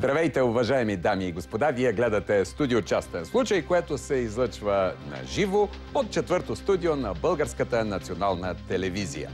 Здравейте, уважаеми дами и господа! Вие гледате студио Частен случай, което се излъчва на живо от четвърто студио на Българската национална телевизия.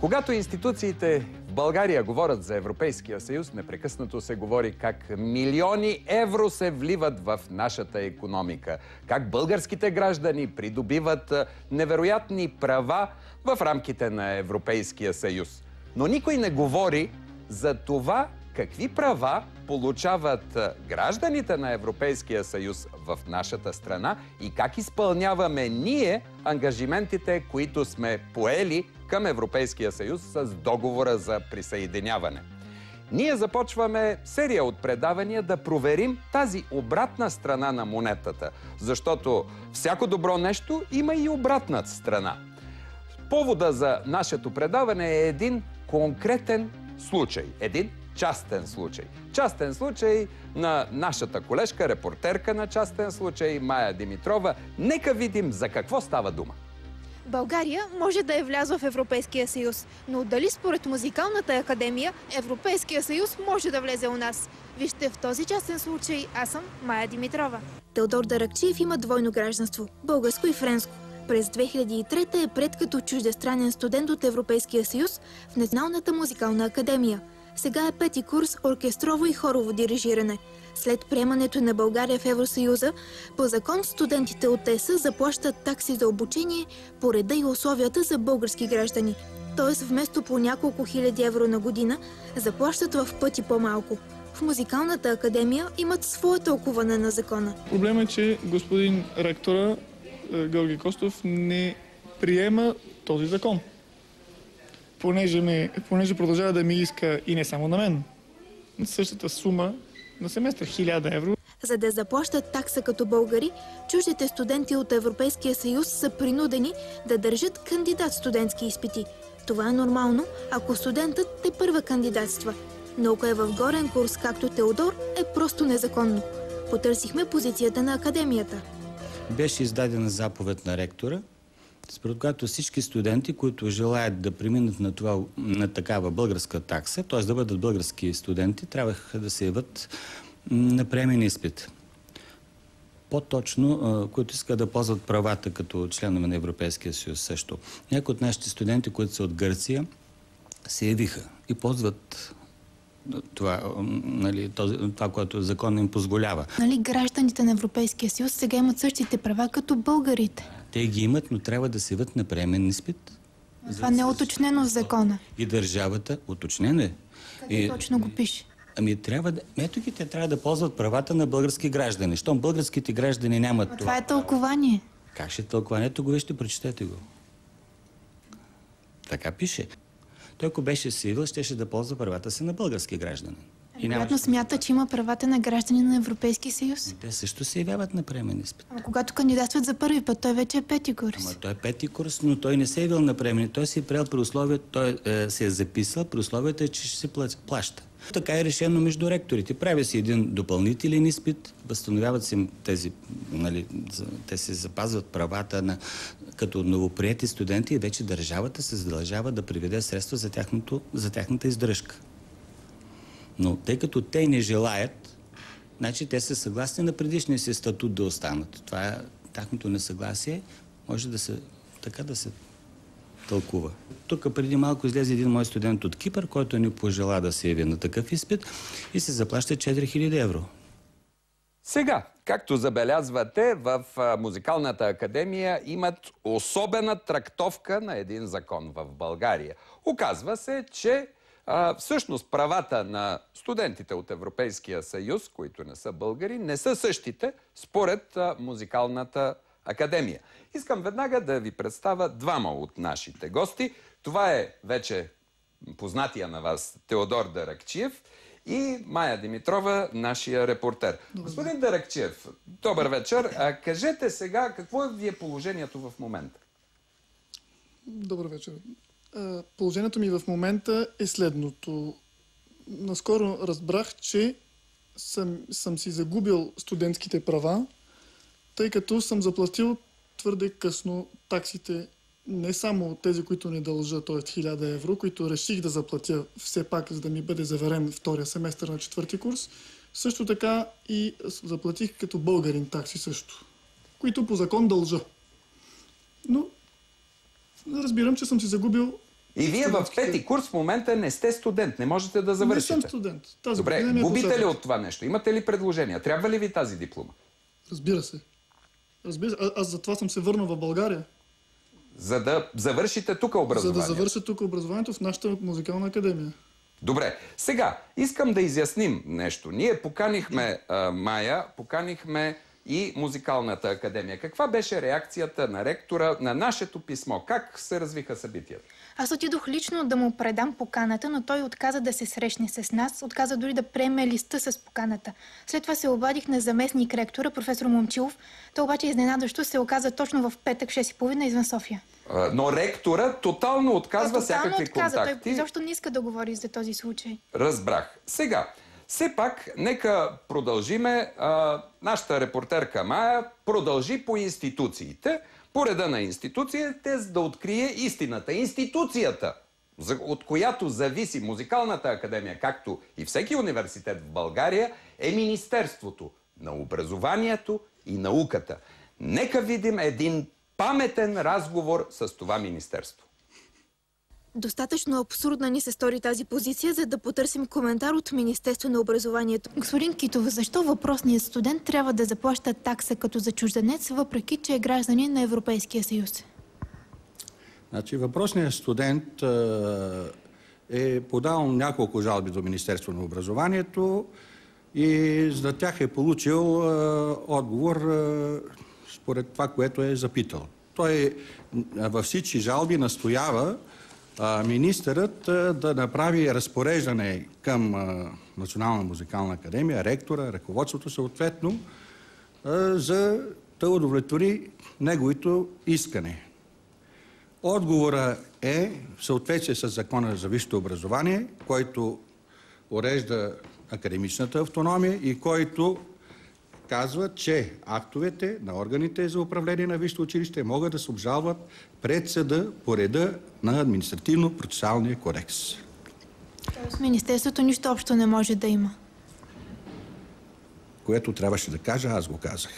Когато институциите в България говорят за Европейския съюз, непрекъснато се говори как милиони евро се вливат в нашата икономика, как българските граждани придобиват невероятни права в рамките на Европейския съюз. Но никой не говори за това какви права получават гражданите на Европейския съюз в нашата страна и как изпълняваме ние ангажиментите, които сме поели към Европейския съюз с договора за присъединяване. Ние започваме серия от предавания да проверим тази обратна страна на монетата, защото всяко добро нещо има и обратна страна. Повода за нашето предаване е един конкретен случай, един частен случай. Частен случай на нашата колежка, репортерка на Частен случай, Мая Димитрова. Нека видим за какво става дума. България може да е влязла в Европейския съюз, но дали според Музикалната академия Европейския съюз може да влезе у нас? Вижте в този частен случай, аз съм Мая Димитрова. Теодор Даракчиев има двойно гражданство – българско и френско. През 2003 е приет като чуждестранен студент от Европейския съюз в Националната музикална академия. Сега е пети курс оркестрово и хорово дирижиране. След приемането на България в Евросъюза, по закон студентите от ЕС заплащат такси за обучение по реда и условията за български граждани. Тоест вместо по няколко хиляди евро на година, заплащат в пъти по-малко. В Музикалната академия имат свое тълкуване на закона. Проблемът е, че господин ректора Георги Костов не приема този закон. Понеже продължава да ми иска и не само на мен, същата сума на семестър 1000 евро. За да заплащат такса като българи, чуждите студенти от Европейския съюз са принудени да държат кандидат студентски изпити. Това е нормално, ако студентът тепърва кандидатства. Но ако е в горен курс, както Теодор, е просто незаконно. Потърсихме позицията на академията. Беше издадена заповед на ректора, според която всички студенти, които желаят да преминат на такава българска такса, т.е. да бъдат български студенти, трябваха да се явят на приемен изпит. По-точно, които искат да ползват правата като членове на Европейския съюз също. Някои от нашите студенти, които са от Гърция, се явиха и ползват това, което закон им позволява. Нали гражданите на Европейския съюз сега имат същите права като българите? Те ги имат, но трябва да се явят на приемен изпит. Това не е уточнено в закона. И държавата, уточнено е. Къде точно го пише? Ето ги, те трябва да ползват правата на български граждани. Щом българските граждани нямат това. Това е тълкование. Как ще тълкованието го вижте, прочетете го. Така пише. Той, ако беше се явил, щеше да ползва правата си на български граждани. Вероятно смята, че има правата на граждани на Европейския съюз. Те също се явяват на приемен изпит. А когато кандидатстват за първи път, той вече е пети курс. Той е пети курс, но той не се е явил на приемен. Той се е приел при условията, той се е записал при условията, че ще се плаща. Така е решено между ректорите. Прави се един допълнителен изпит, възстановяват се тези, те се запазват правата като новоприети студенти и вече държавата се задължава да приведе средства за тяхната издръжка. Но тъй като те не желаят, значи те са съгласни на предишния си статут да останат. Това е тяхното несъгласие, може да се тълкува. Тук преди малко излезе един мой студент от Кипър, който не пожела да се яви на такъв изпит и се заплаща 4000 евро. Сега, както забелязвате, в Музикалната академия имат особена трактовка на един закон в България. Оказва се, че всъщност правата на студентите от Европейския съюз, които не са българи, не са същите според Музикалната академия. Искам веднага да ви представя двама от нашите гости. Това е вече познатия на вас Теодор Даракчиев и Мая Димитрова, нашия репортер. Господин Даракчиев, добър вечер. Кажете сега, какво е ви е положението в момента? Добър вечер. Положението ми в момента е следното. Наскоро разбрах, че съм си загубил студентските права, тъй като съм заплатил твърде късно таксите, не само тези, които не дължа, т.е. 1000 евро, които реших да заплатя все пак, за да ми бъде заверен втория семестър на четвърти курс, Също така и заплатих като българин такси също, които по закон дължа. Но разбирам, че съм си загубил... И вие в пети курс в момента не сте студент, не можете да завършите. Не съм студент. Добре, губите ли от това нещо? Имате ли предложения? Трябва ли ви тази диплома? Разбира се. Аз затова съм се върнал в България. За да завършите тук образование? За да завърша тук образованието в нашата музикална академия. Добре. Сега, искам да изясним нещо. Ние поканихме Мая, поканихме и Музикалната академия. Каква беше реакцията на ректора на нашето писмо? Как се развиха събитията? Аз отидох лично да му предам поканата, но той отказа да се срещне с нас, отказа дори да приеме листа с поканата. След това се обадих на заместник ректора, професор Момчилов. Той обаче изненадащо се оказа точно в петък, 6:30 извън София. Но ректора тотално отказва всякакви контакти. Той изобщо не иска да говори за този случай. Разбрах. Сега, все пак, нека продължиме. Нашата репортерка Мая продължи по институциите, по реда на институциите, за да открие истината. Институцията, от която зависи Музикалната академия, както и всеки университет в България, е Министерството на образованието и науката. Нека видим един паметен разговор с това министерство. Достатъчно абсурдна ни се стори тази позиция, за да потърсим коментар от Министерство на образованието. Господин Китов, защо въпросният студент трябва да заплаща такса като за чужденец, въпреки че е гражданин на Европейския съюз? Значи, въпросният студент е подал няколко жалби до Министерство на образованието и за тях е получил отговор според това, което е запитал. Той във всички жалби настоява министърът да направи разпореждане към Национална музикална академия, ректора, ръководството съответно, за да удовлетвори неговото искане. Отговора е в съответствие с Закона за висшето образование, който урежда академичната автономия и който казва, че актовете на органите за управление на висшето училище могат да се обжалват пред съда по реда на Административно-процесуалния кодекс. Тоест Министерството нищо общо не може да има. Което трябваше да кажа, аз го казах.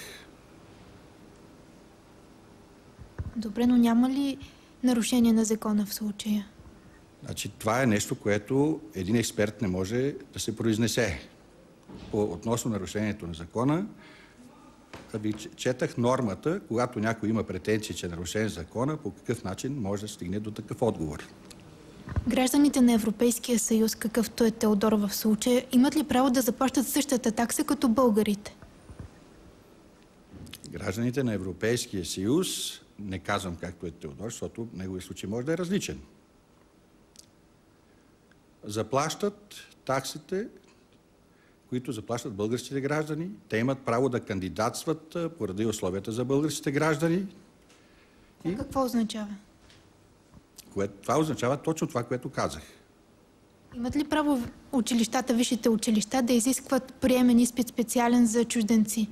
Добре, но няма ли нарушение на закона в случая? Значи, това е нещо, което един експерт не може да се произнесе. Относно нарушението на закона, ви четах нормата, когато някой има претенции, че е нарушен закона, по какъв начин може да стигне до такъв отговор. Гражданите на Европейския съюз, какъвто е Теодор в случая, имат ли право да заплащат същата такса като българите? Гражданите на Европейския съюз, не казвам както е Теодор, защото неговия случай може да е различен, заплащат таксите, които заплащат българските граждани. Те имат право да кандидатстват по реда и условията за българските граждани. И какво означава? Това означава точно това, което казах. Имат ли право училищата, висшите училища да изискват приемен изпит специален за чужденци?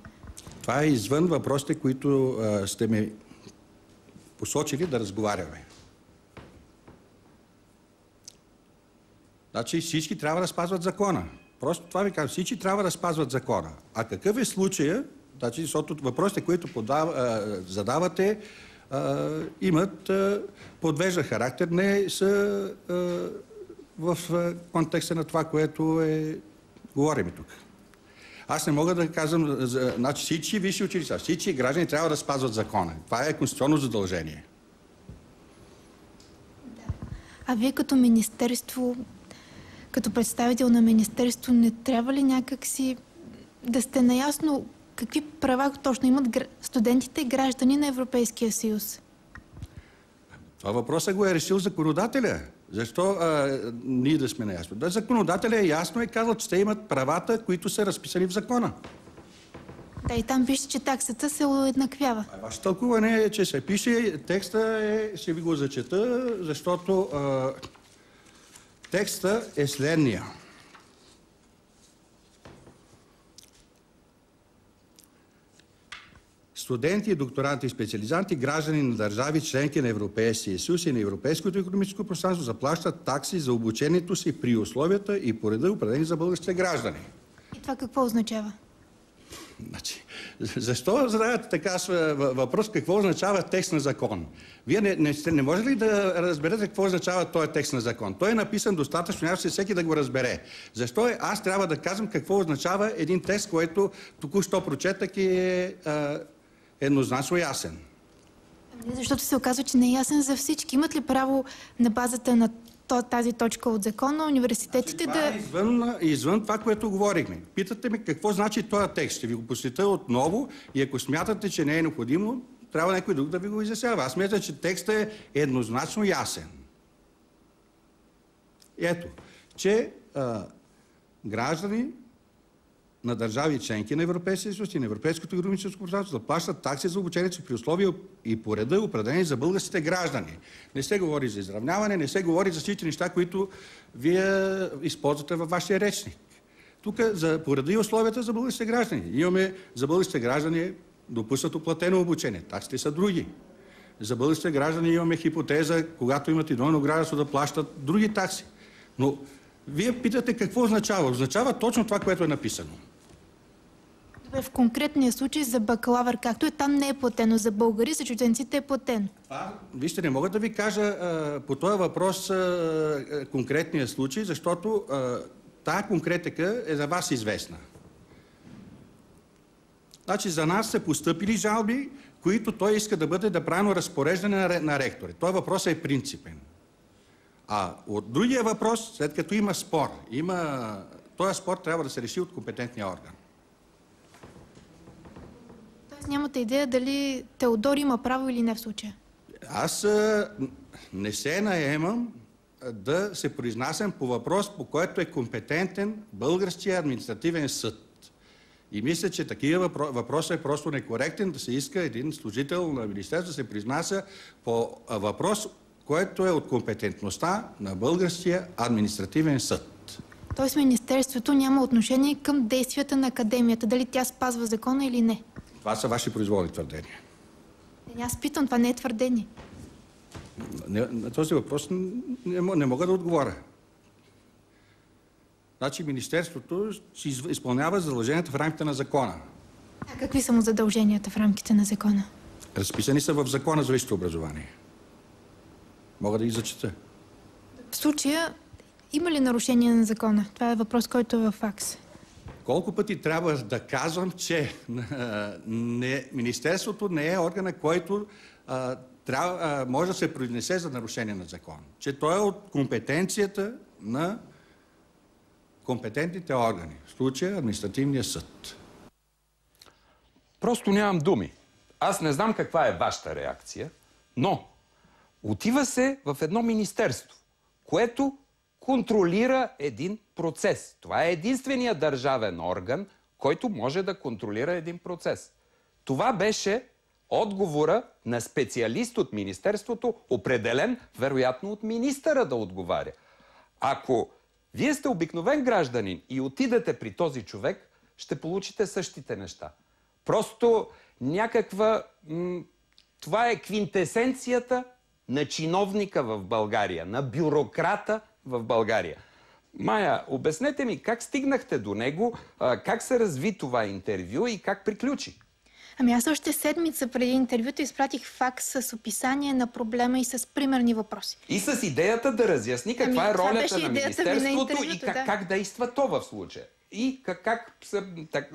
Това е извън въпросите, които сте ми посочили да разговаряме. Значи всички трябва да спазват закона. Просто това ви казвам. Всички трябва да спазват закона. А какъв е случая? Значи, защото въпросите, които задавате, имат подвежда характер, не са в контекста на това, което говорим тук. Аз не мога да казвам, значи всички висши училища, всички граждани трябва да спазват закона. Това е конституционно задължение. Да. А вие като министерство, като представител на министерство, не трябва ли някакси да сте наясно какви права точно имат студентите и граждани на Европейския съюз? Това въпросът го е решил законодателя. Защо ние да сме наясно? Да, законодателя ясно е казал, че те имат правата, които са разписани в закона. Да, и там пише, че таксата се уеднаквява. Ваше тълкуване е, че се пише, текста ще ви го зачета, защото текста е следния. Студенти, докторанти и специализанти, граждани на държави, членки на Европейския съюз и на Европейското икономическо пространство заплащат такси за обучението си при условията и по реда, определени за българските граждани. Това какво означава? Значи, защо задавате така въпрос какво означава текст на закон? Вие не може ли да разберете какво означава този текст на закон? Той е написан достатъчно, няма всеки да го разбере. Защо аз трябва да казвам какво означава един текст, който току-що прочетах и е еднозначно ясен? Защото се оказва, че не е ясен за всички. Имат ли право на базата на тази точка от закона университетите това е извън това, което говорихме. Питате ме какво значи този текст. Ще ви го посветя отново и ако смятате, че не е необходимо, трябва някой друг да ви го изяснява. Аз мисля, че текстът е еднозначно ясен. Ето, че граждани на държави членки на Европейския съюз и на Европейското икономическо пространство да плащат такси за обучението си при условия и по реда, определени за българските граждани. Не се говори за изравняване, не се говори за всички неща, които вие използвате във вашия речник. Тук по реда и условията за българските граждани. Имаме за българските граждани допуснато платено обучение. Таксите са други. За българските граждани имаме хипотеза, когато имат двойно гражданство, да плащат други такси. Но вие питате какво означава. Означава точно това, което е написано. Добре, в конкретния случай за бакалавър, както е, там не е платено. За българи, за чужденците е платено. Вижте, не мога да ви кажа по този въпрос конкретния случай, защото тая конкретика е за вас известна. Значи за нас са постъпили жалби, които той иска да бъде правилно разпореждане на ректори. Този въпрос е принципен. А от другия въпрос, след като има спор, този спор трябва да се реши от компетентния орган. Тоест нямате идея дали Теодор има право или не в случая? Аз не се наемам да се произнасям по въпрос, по който е компетентен българския административен съд. И мисля, че такива въпроси е просто некоректен да се иска един служител на министерството да се произнася по въпрос, което е от компетентността на българския административен съд. Тоест министерството няма отношение към действията на академията, дали тя спазва закона или не? Това са ваши произволни твърдения. Аз питам, това не е твърдение. На този въпрос не мога да отговоря. Значи министерството изпълнява задълженията в рамките на закона. А какви са му задълженията в рамките на закона? Разписани са в закона за висшето образование. Мога да ги зачета. В случая има ли нарушение на закона? Това е въпрос, който е във факс. Колко пъти трябва да казвам, че министерството не е органа, който може да се произнесе за нарушение на закон. Че той е от компетенцията на компетентните органи. В случая административния съд. Просто нямам думи. Аз не знам каква е вашата реакция, но отива се в едно министерство, което контролира един процес. Това е единственият държавен орган, който може да контролира един процес. Това беше отговора на специалист от министерството, определен, вероятно, от министъра да отговаря. Ако вие сте обикновен гражданин и отидете при този човек, ще получите същите неща. Просто някаква... Това е квинтесенцията на чиновника в България, на бюрократа в България. Майя, обяснете ми как стигнахте до него, как се разви това интервю и как приключи? Ами аз още седмица преди интервюто изпратих факс с описание на проблема и с примерни въпроси. И с идеята да разясни каква е ролята на министерството и как действа то в случая. И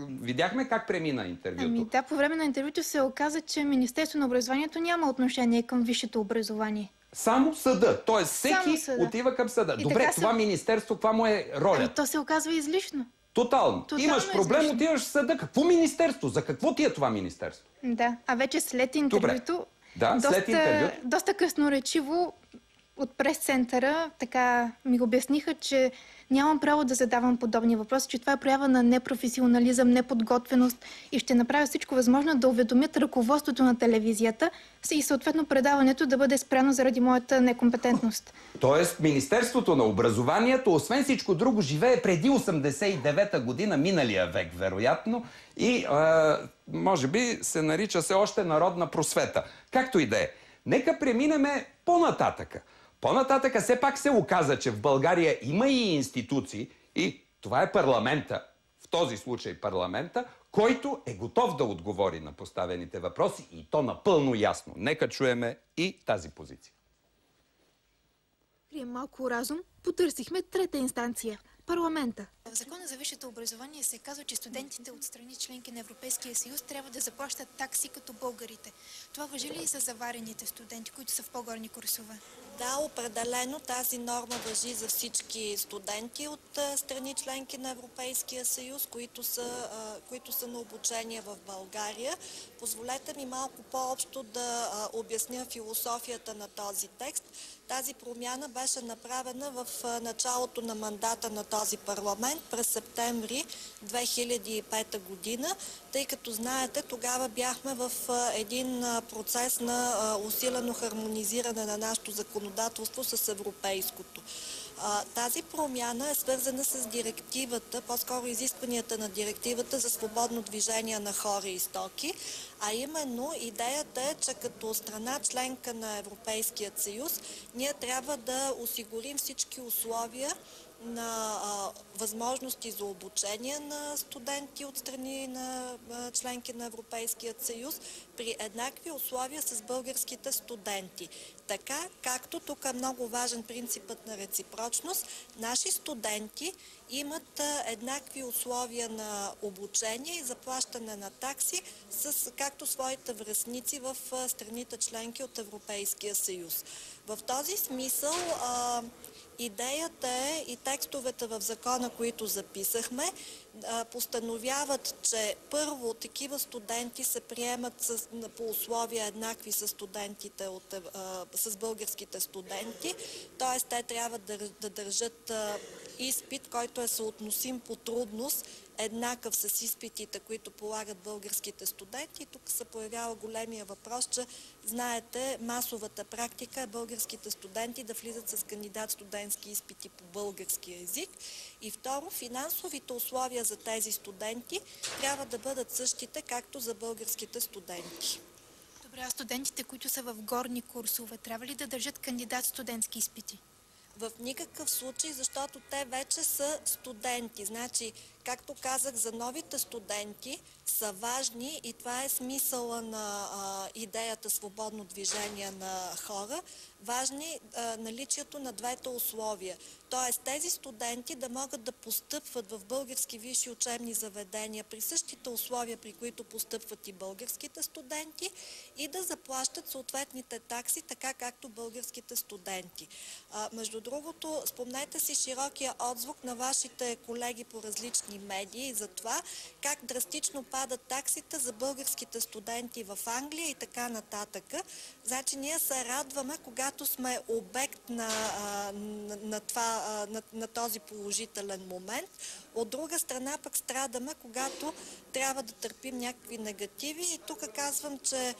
видяхме как премина интервюто. Ами да, по време на интервюто се оказа, че Министерството на образованието няма отношение към висшето образование. Само съда. Тоест всеки отива към съда. Добре, това министерство, каква му е роля? Ами то се оказва излишно. Тотално. Имаш проблем, излишно. Отиваш в съда. Какво министерство? За какво ти е това министерство? Да, а вече след интервюто, доста късноречиво от прес-центъра така ми обясниха, че нямам право да задавам подобни въпроси, че това е проява на непрофесионализъм, неподготвеност и ще направя всичко възможно да уведомят ръководството на телевизията и съответно предаването да бъде спряно заради моята некомпетентност. Тоест Министерството на образованието, освен всичко друго, живее преди 89-та година, миналия век, вероятно, и може би се нарича се още народна просвета. Както и да е. Нека преминеме по-нататъка. По-нататъка все пак се оказа, че в България има и институции, и това е парламента, в този случай парламента, който е готов да отговори на поставените въпроси и то напълно ясно. Нека чуеме и тази позиция. При малко разум потърсихме трета инстанция – парламента. В Закона за висшето образование се казва, че студентите от страни членки на Европейския съюз трябва да заплащат такси като българите. Това важи ли и за заварените студенти, които са в по-горни курсове? Да, определено тази норма важи за всички студенти от страни членки на Европейския съюз, които са на обучение в България. Позволете ми малко по-общо да обясня философията на този текст. Тази промяна беше направена в началото на мандата на този парламент през септември 2005 година, тъй като знаете, тогава бяхме в един процес на усилено хармонизиране на нашето законодателство с европейското. Тази промяна е свързана с директивата, по-скоро изискванията на директивата за свободно движение на хора и стоки, а именно идеята е, че като страна членка на Европейския съюз ние трябва да осигурим всички условия на възможности за обучение на студенти от страни на членки на Европейския съюз при еднакви условия с българските студенти. Така, както тук е много важен принципът на реципрочност, наши студенти имат еднакви условия на обучение и заплащане на такси, както своите връстници в страните членки от Европейския съюз. В този смисъл идеята е и текстовете в закона, които записахме, постановяват, че първо такива студенти се приемат по условия еднакви с студентите с българските студенти, т.е. те трябва да държат изпит, който е съотносим по трудност, еднакъв с изпитите, които полагат българските студенти. Тук се появява големия въпрос, че знаете, масовата практика е българските студенти да влизат с кандидат студентски изпити по български език. И второ, финансовите условия за тези студенти трябва да бъдат същите, както за българските студенти. Добре, а студентите, които са в горни курсове, трябва ли да държат кандидат студентски изпити? В никакъв случай, защото те вече са студенти. Значи, както казах, за новите студенти са важни и това е смисъла на идеята свободно движение на хора, важни наличието на двете условия. Тоест тези студенти да могат да постъпват в български висши учебни заведения при същите условия, при които постъпват и българските студенти, и да заплащат съответните такси, така както българските студенти. Между другото, спомнете си широкия отзвук на вашите колеги по различни медии за това как драстично падат таксите за българските студенти в Англия и така нататък. Значи ние се радваме, когато сме обект на този положителен момент. От друга страна пък страдаме, когато трябва да търпим някакви негативи. И тук казвам, че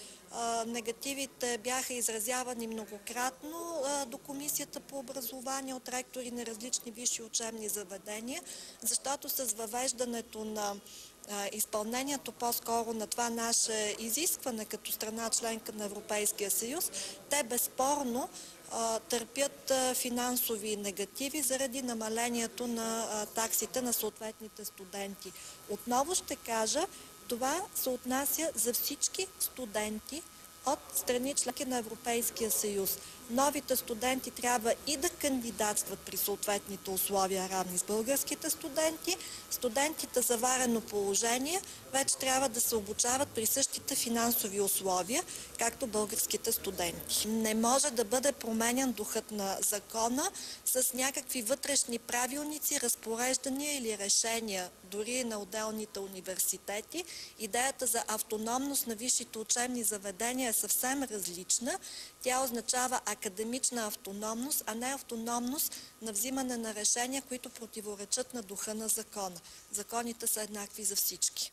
негативите бяха изразявани многократно до Комисията по образование от ректори на различни висши учебни заведения, защото с въвеждането на изпълнението по-скоро на това наше изискване като страна членка на Европейския съюз, те безспорно търпят финансови негативи заради намалението на таксите на съответните студенти. Отново ще кажа, това се отнася за всички студенти от страни членки на Европейския съюз. Новите студенти трябва и да кандидатстват при съответните условия, равни с българските студенти. Студентите за варено положение вече трябва да се обучават при същите финансови условия, както българските студенти. Не може да бъде променян духът на закона с някакви вътрешни правилници, разпореждания или решения, дори на отделните университети. Идеята за автономност на висшите учебни заведения е съвсем различна. Тя означава академична автономност, а не автономност на взимане на решения, които противоречат на духа на закона. Законите са еднакви за всички.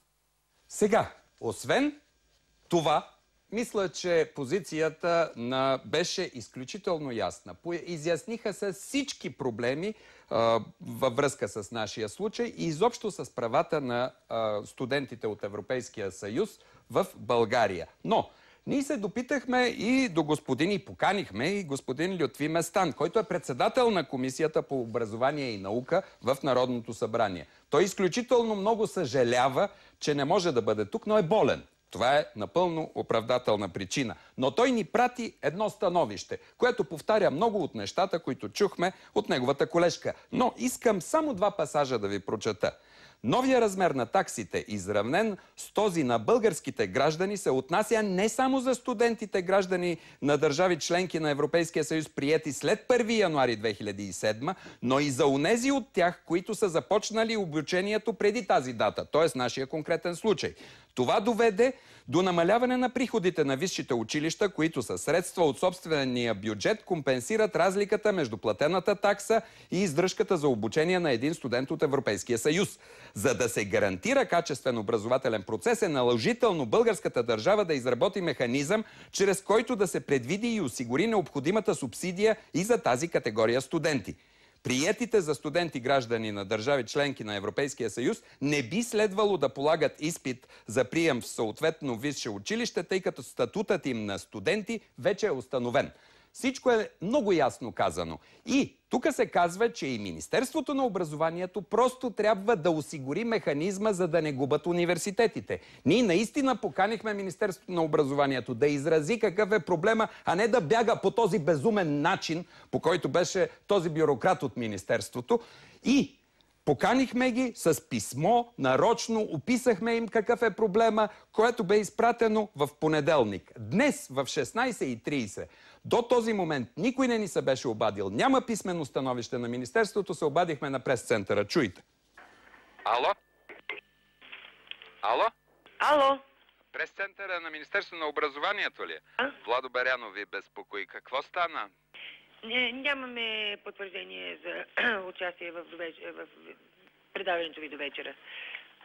Сега, освен това, мисля, че позицията беше изключително ясна. Изясниха се всички проблеми във връзка с нашия случай и изобщо с правата на студентите от Европейския съюз в България. Но Ние се допитахме и до господин, и поканихме и господин Лютви Местан, който е председател на Комисията по образование и наука в Народното събрание. Той изключително много съжалява, че не може да бъде тук, но е болен. Това е напълно оправдателна причина. Но той ни прати едно становище, което повтаря много от нещата, които чухме от неговата колежка. Но искам само 2 пасажа да ви прочета. Новия размер на таксите, изравнен с този на българските граждани, се отнася не само за студентите граждани на държави членки на Европейския съюз, приети след 1 януари 2007, но и за онези от тях, които са започнали обучението преди тази дата, т.е. нашия конкретен случай. Това доведе до намаляване на приходите на висшите училища, които със средства от собствения бюджет компенсират разликата между платената такса и издръжката за обучение на един студент от Европейския съюз. За да се гарантира качествен образователен процес, е наложително българската държава да изработи механизъм, чрез който да се предвиди и осигури необходимата субсидия и за тази категория студенти. Приетите за студенти граждани на държави членки на Европейския съюз не би следвало да полагат изпит за прием в съответно висше училище, тъй като статутът им на студенти вече е установен. Всичко е много ясно казано. И тук се казва, че и Министерството на образованието просто трябва да осигури механизма, за да не губят университетите. Ние наистина поканихме Министерството на образованието да изрази какъв е проблема, а не да бяга по този безумен начин, по който беше този бюрократ от Министерството. И поканихме ги с писмо, нарочно, описахме им какъв е проблема, което бе изпратено в понеделник. Днес в 16:30. До този момент никой не ни се беше обадил. Няма писмено становище на Министерството, се обадихме на прес-центъра. Чуйте. Ало? Ало? Ало? Прес-центъра на Министерството на образованието ли? Владо Берянов ви безпокои. Какво стана? Нямаме потвърждение за участие в предаването ви до вечера,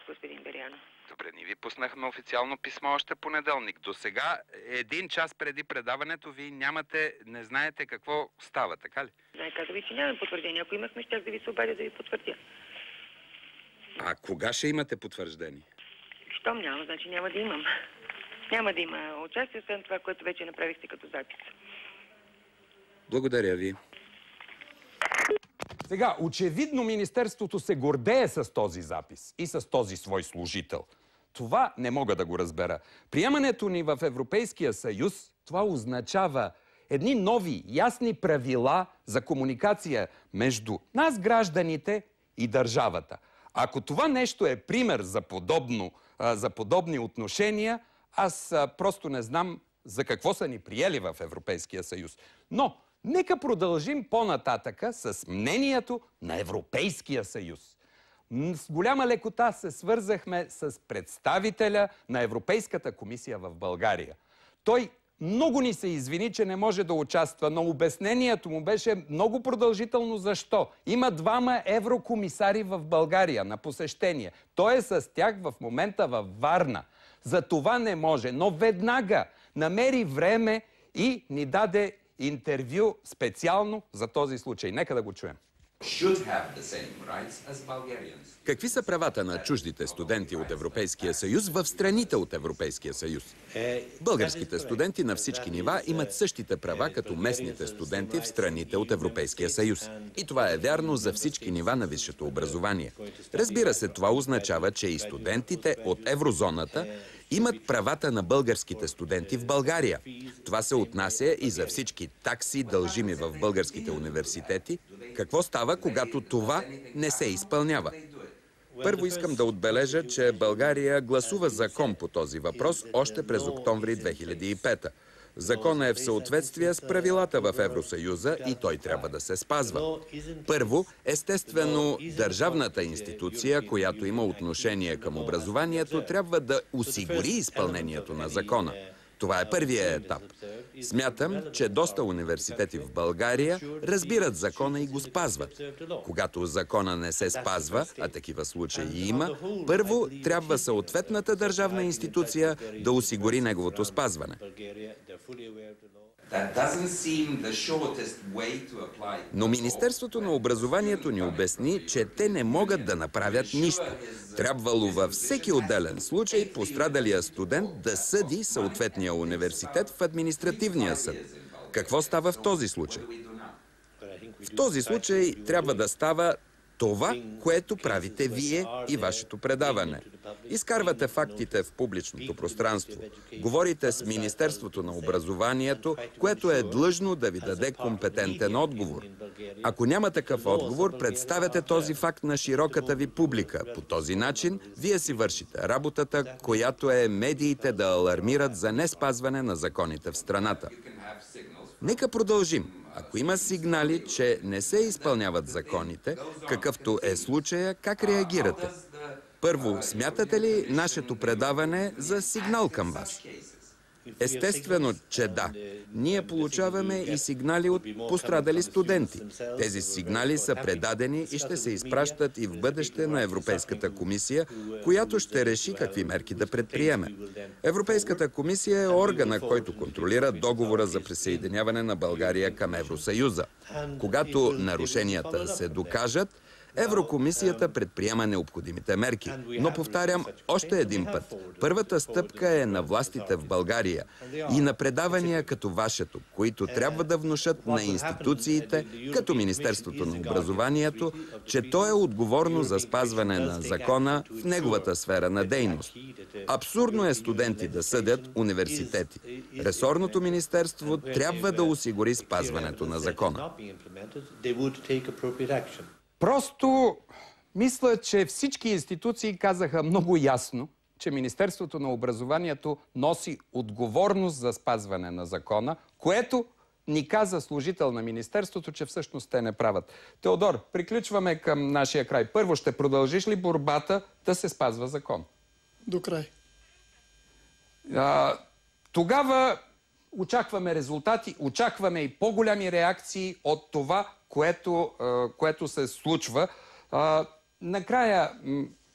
господин Берянов. Добре, ние ви пуснахме официално писмо още понеделник. До сега, 1 час преди предаването, ви нямате, не знаете какво става, така ли? Каза ви, че нямаме потвърждение. Ако имахме, щях да ви се обадя да ви потвърдя. А кога ще имате потвърждение? Щом няма, значи няма да имам. Няма да има участие, освен това, което вече направихте като запис. Благодаря ви. Сега, очевидно Министерството се гордее с този запис и с този свой служител. Това не мога да го разбера. Приемането ни в Европейския съюз, това означава едни нови, ясни правила за комуникация между нас, гражданите, и държавата. Ако това нещо е пример за подобни отношения, аз просто не знам за какво са ни приели в Европейския съюз. Но нека продължим по-нататъка с мнението на Европейския съюз. С голяма лекота се свързахме с представителя на Европейската комисия в България. Той много ни се извини, че не може да участва, но обяснението му беше много продължително. Защо? Има 2 еврокомисари в България на посещение. Той е с тях в момента във Варна. За това не може, но веднага намери време и ни даде интервю специално за този случай. Нека да го чуем. Какви са правата на чуждите студенти от Европейския съюз в страните от Европейския съюз? Българските студенти на всички нива имат същите права като местните студенти в страните от Европейския съюз. И това е вярно за всички нива на висшето образование. Разбира се, това означава, че и студентите от еврозоната имат правата на българските студенти в България. Това се отнася и за всички такси, дължими в българските университети. Какво става, когато това не се изпълнява? Първо искам да отбележа, че България гласува закон по този въпрос още през октомври 2005. Законът е в съответствие с правилата в Евросъюза и той трябва да се спазва. Първо, естествено, държавната институция, която има отношение към образованието, трябва да осигури изпълнението на закона. Това е първият етап. Смятам, че доста университети в България разбират закона и го спазват. Когато закона не се спазва, а такива случаи има, първо трябва съответната държавна институция да осигури неговото спазване. Но Министерството на образованието ни обясни, че те не могат да направят нищо. Трябвало във всеки отделен случай пострадалия студент да съди съответния университет в административния съд. Какво става в този случай? В този случай трябва да става това, което правите вие и вашето предаване. Изкарвате фактите в публичното пространство. Говорите с Министерството на образованието, което е длъжно да ви даде компетентен отговор. Ако няма такъв отговор, представяте този факт на широката ви публика. По този начин, вие си вършите работата, която е медиите да алармират за неспазване на законите в страната. Нека продължим. Ако има сигнали, че не се изпълняват законите, какъвто е случая, как реагирате? Първо, смятате ли нашето предаване за сигнал към вас? Естествено, че да. Ние получаваме и сигнали от пострадали студенти. Тези сигнали са предадени и ще се изпращат и в бъдеще на Европейската комисия, която ще реши какви мерки да предприеме. Европейската комисия е органа, който контролира договора за присъединяване на България към Евросъюза. Когато нарушенията се докажат, Еврокомисията предприема необходимите мерки. Но повтарям още един път. Първата стъпка е на властите в България и на предавания като вашето, които трябва да внушат на институциите, като Министерството на образованието, че то е отговорно за спазване на закона в неговата сфера на дейност. Абсурдно е студенти да съдят университети. Ресорното министерство трябва да осигури спазването на закона. Просто мисля, че всички институции казаха много ясно, че Министерството на образованието носи отговорност за спазване на закона, което ни каза служител на Министерството, че всъщност те не правят. Теодор, приключваме към нашия край. Първо, ще продължиш ли борбата да се спазва закон? До край. Тогава очакваме резултати, очакваме и по-голями реакции от това, което се случва. Накрая,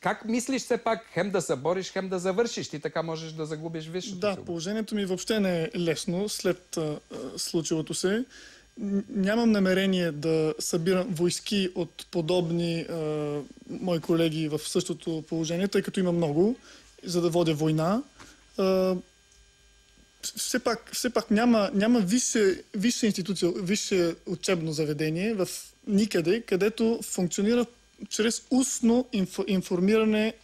как мислиш все пак хем да се бориш, хем да завършиш? Ти така можеш да загубиш висшето. Да, положението ми въобще не е лесно след случилото се. Нямам намерение да събирам войски от подобни мои колеги в същото положение, тъй като има много, за да водя война. Все пак няма висша институция, висше учебно заведение в никъде, където функционира чрез устно информиране,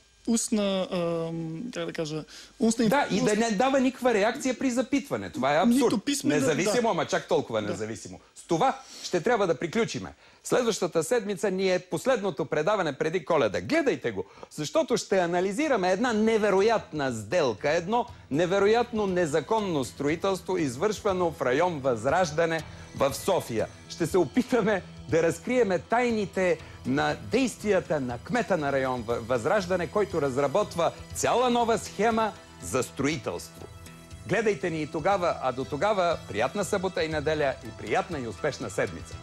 Да, и да не дава никаква реакция при запитване. Това е абсурд. Независимо, ама чак толкова независимо. С това ще трябва да приключиме. Следващата седмица ни е последното предаване преди Коледа. Гледайте го, защото ще анализираме една невероятна сделка, едно невероятно незаконно строителство, извършвано в район Възраждане в София. Ще се опитаме да разкриеме тайните на действията на кмета на район Възраждане, който разработва цяла нова схема за строителство. Гледайте ни и тогава, а до тогава приятна събота и неделя и приятна и успешна седмица!